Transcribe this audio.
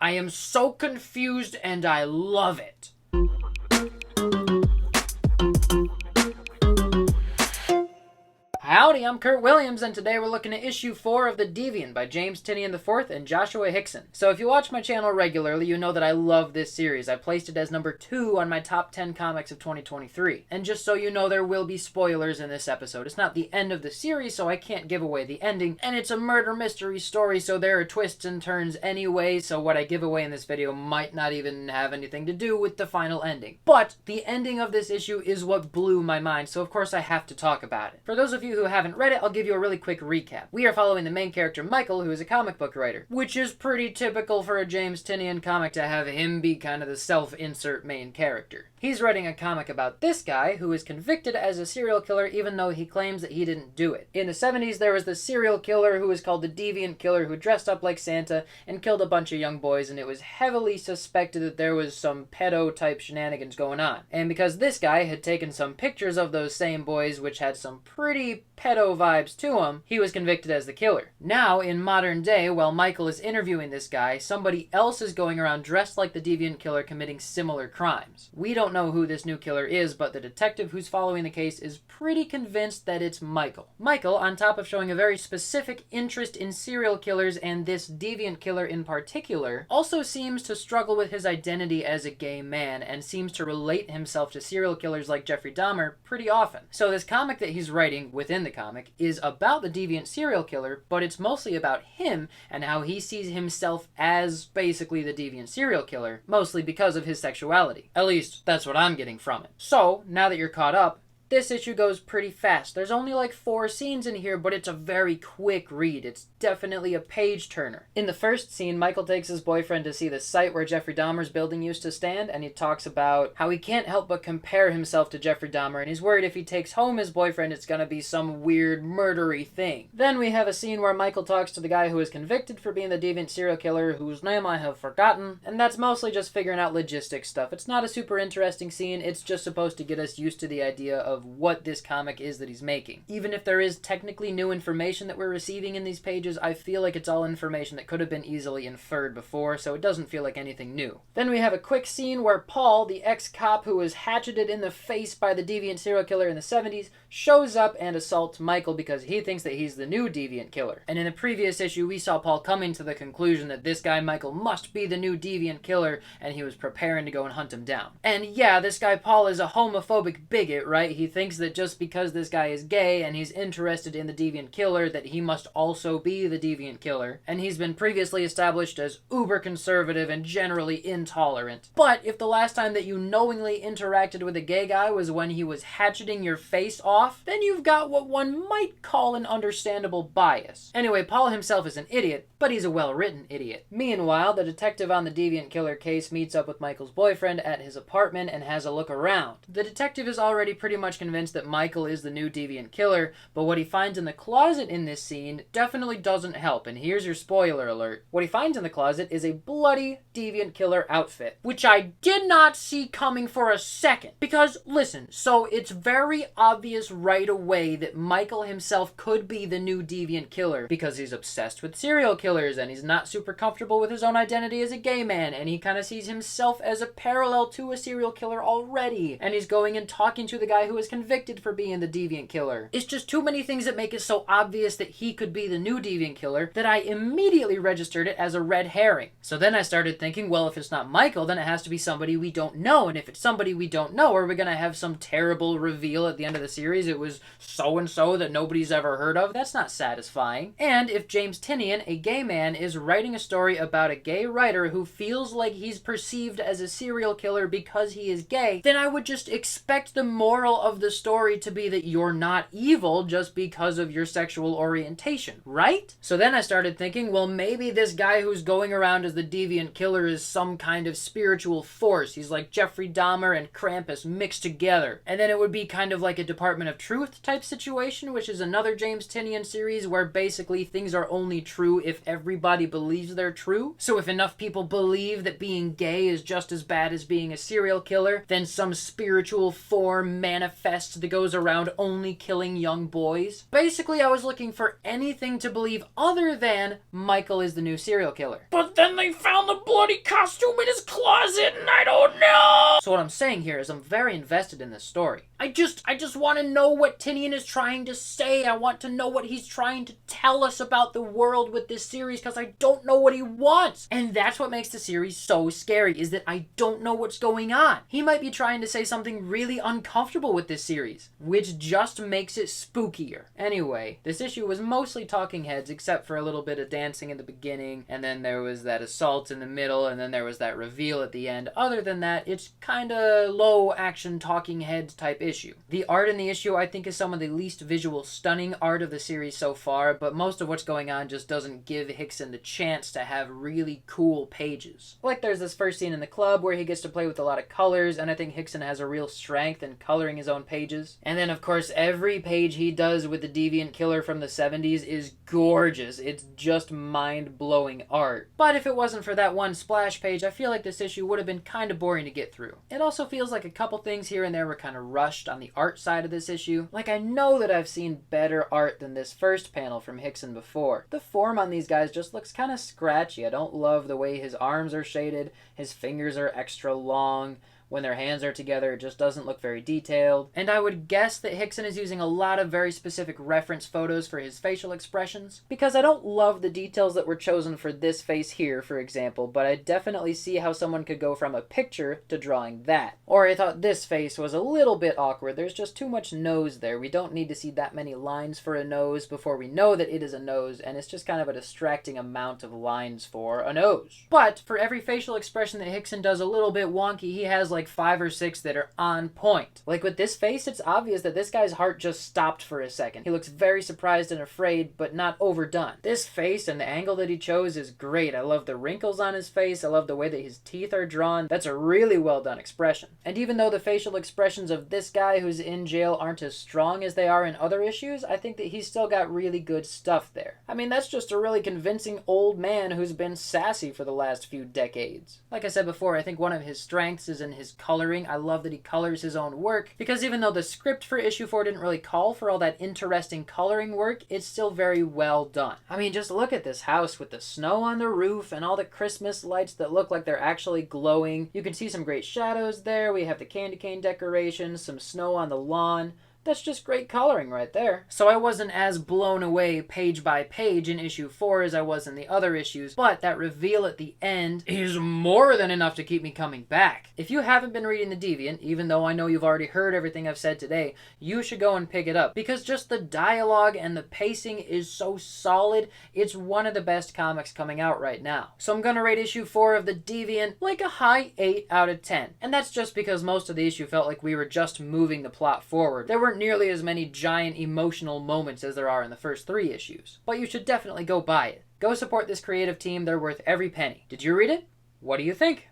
I am so confused and I love it. Howdy, I'm Kurt Williams, and today we're looking at issue 4 of The Deviant by James Tynion IV and Joshua Hixson. So if you watch my channel regularly, you know that I love this series. I placed it as number 2 on my top 10 comics of 2023. And just so you know, there will be spoilers in this episode. It's not the end of the series, so I can't give away the ending, and it's a murder mystery story, so there are twists and turns anyway, so what I give away in this video might not even have anything to do with the final ending. But the ending of this issue is what blew my mind, so of course I have to talk about it. For those of you who haven't read it, I'll give you a really quick recap. We are following the main character, Michael, who is a comic book writer, which is pretty typical for a James Tynion comic to have him be kind of the self-insert main character. He's writing a comic about this guy who is convicted as a serial killer even though he claims that he didn't do it. In the 70s, there was this serial killer who was called the Deviant Killer who dressed up like Santa and killed a bunch of young boys, and it was heavily suspected that there was some pedo-type shenanigans going on. And because this guy had taken some pictures of those same boys which had some pretty pedo vibes to him, he was convicted as the killer. Now, in modern day, while Michael is interviewing this guy, somebody else is going around dressed like the Deviant Killer committing similar crimes. We don't know who this new killer is, but the detective who's following the case is pretty convinced that it's Michael. Michael, on top of showing a very specific interest in serial killers and this Deviant Killer in particular, also seems to struggle with his identity as a gay man and seems to relate himself to serial killers like Jeffrey Dahmer pretty often. So this comic that he's writing within the comic is about the Deviant serial killer, but it's mostly about him and how he sees himself as basically the Deviant serial killer, mostly because of his sexuality. At least, that's what I'm getting from it. So, now that you're caught up, this issue goes pretty fast. There's only like 4 scenes in here, but it's a very quick read. It's definitely a page-turner. In the first scene, Michael takes his boyfriend to see the site where Jeffrey Dahmer's building used to stand, and he talks about how he can't help but compare himself to Jeffrey Dahmer, and he's worried if he takes home his boyfriend, it's gonna be some weird murdery thing. Then we have a scene where Michael talks to the guy who is convicted for being the Deviant serial killer, whose name I have forgotten, and that's mostly just figuring out logistics stuff. It's not a super interesting scene, it's just supposed to get us used to the idea of what this comic is that he's making. Even if there is technically new information that we're receiving in these pages, I feel like it's all information that could have been easily inferred before, so it doesn't feel like anything new. Then we have a quick scene where Paul, the ex-cop who was hatcheted in the face by the Deviant serial killer in the 70s, shows up and assaults Michael because he thinks that he's the new Deviant killer. And in the previous issue, we saw Paul coming to the conclusion that this guy Michael must be the new Deviant killer, and he was preparing to go and hunt him down. And yeah, this guy Paul is a homophobic bigot, right? He thinks that just because this guy is gay and he's interested in the Deviant Killer that he must also be the Deviant Killer, and he's been previously established as uber conservative and generally intolerant. But if the last time that you knowingly interacted with a gay guy was when he was hatcheting your face off, then you've got what one might call an understandable bias. Anyway, Paul himself is an idiot, but he's a well-written idiot. Meanwhile, the detective on the Deviant Killer case meets up with Michael's boyfriend at his apartment and has a look around. The detective is already pretty much convinced that Michael is the new Deviant Killer, but what he finds in the closet in this scene definitely doesn't help, and here's your spoiler alert. What he finds in the closet is a bloody Deviant Killer outfit, which I did not see coming for a second. Because, listen, so it's very obvious right away that Michael himself could be the new Deviant Killer because he's obsessed with serial killers, and he's not super comfortable with his own identity as a gay man, and he kind of sees himself as a parallel to a serial killer already, and he's going and talking to the guy who is convicted for being the Deviant Killer. It's just too many things that make it so obvious that he could be the new Deviant Killer that I immediately registered it as a red herring. So then I started thinking, well, if it's not Michael, then it has to be somebody we don't know, and if it's somebody we don't know, are we gonna have some terrible reveal at the end of the series? It was so-and-so that nobody's ever heard of? That's not satisfying. And if James Tynion, a gay man, is writing a story about a gay writer who feels like he's perceived as a serial killer because he is gay, then I would just expect the moral of the story to be that you're not evil just because of your sexual orientation, right? So then I started thinking, well, maybe this guy who's going around as the Deviant Killer is some kind of spiritual force. He's like Jeffrey Dahmer and Krampus mixed together. And then it would be kind of like a Department of Truth type situation, which is another James Tynion series where basically things are only true if everybody believes they're true. So if enough people believe that being gay is just as bad as being a serial killer, then some spiritual form manifests infest that goes around only killing young boys. Basically, I was looking for anything to believe other than Michael is the new serial killer. But then they found the bloody costume in his closet and I don't know! So what I'm saying here is I'm very invested in this story. I just want to know what Tynion is trying to say. I want to know what he's trying to tell us about the world with this series because I don't know what he wants. And that's what makes the series so scary, is that I don't know what's going on. He might be trying to say something really uncomfortable with this series, which just makes it spookier. Anyway, this issue was mostly talking heads except for a little bit of dancing in the beginning, and then there was that assault in the middle, and then there was that reveal at the end. Other than that, it's kinda low action talking heads type issue. The art in the issue I think is some of the least visual stunning art of the series so far, but most of what's going on just doesn't give Hixson the chance to have really cool pages. Like there's this first scene in the club where he gets to play with a lot of colors, and I think Hixson has a real strength in coloring his own pages. And then of course every page he does with the Deviant killer from the 70s is gorgeous. It's just mind-blowing art. But if it wasn't for that one splash page, I feel like this issue would have been kind of boring to get through. It also feels like a couple things here and there were kind of rushed on the art side of this issue. Like, I know that I've seen better art than this first panel from Hixson before. The form on these guys just looks kind of scratchy. I don't love the way his arms are shaded, his fingers are extra long. When their hands are together, it just doesn't look very detailed. And I would guess that Hixson is using a lot of very specific reference photos for his facial expressions, because I don't love the details that were chosen for this face here, for example, but I definitely see how someone could go from a picture to drawing that. Or I thought this face was a little bit awkward. There's just too much nose there. We don't need to see that many lines for a nose before we know that it is a nose, and it's just kind of a distracting amount of lines for a nose. But for every facial expression that Hixson does a little bit wonky, he has like 5 or 6 that are on point. Like with this face, it's obvious that this guy's heart just stopped for a second. He looks very surprised and afraid, but not overdone. This face and the angle that he chose is great. I love the wrinkles on his face. I love the way that his teeth are drawn. That's a really well done expression. And even though the facial expressions of this guy who's in jail aren't as strong as they are in other issues, I think that he's still got really good stuff there. I mean, that's just a really convincing old man who's been sassy for the last few decades. Like I said before, I think one of his strengths is in his coloring. I love that he colors his own work, because even though the script for issue 4 didn't really call for all that interesting coloring work, it's still very well done. I mean, just look at this house with the snow on the roof and all the Christmas lights that look like they're actually glowing. You can see some great shadows there. We have the candy cane decorations, some snow on the lawn. That's just great coloring right there. So I wasn't as blown away page by page in issue 4 as I was in the other issues, but that reveal at the end is more than enough to keep me coming back. If you haven't been reading The Deviant, even though I know you've already heard everything I've said today, you should go and pick it up, because just the dialogue and the pacing is so solid. It's one of the best comics coming out right now. So I'm gonna rate issue 4 of The Deviant like a high 8 out of 10. And that's just because most of the issue felt like we were just moving the plot forward. There weren't nearly as many giant emotional moments as there are in the first 3 issues. But you should definitely go buy it. Go support this creative team. They're worth every penny. Did you read it? What do you think?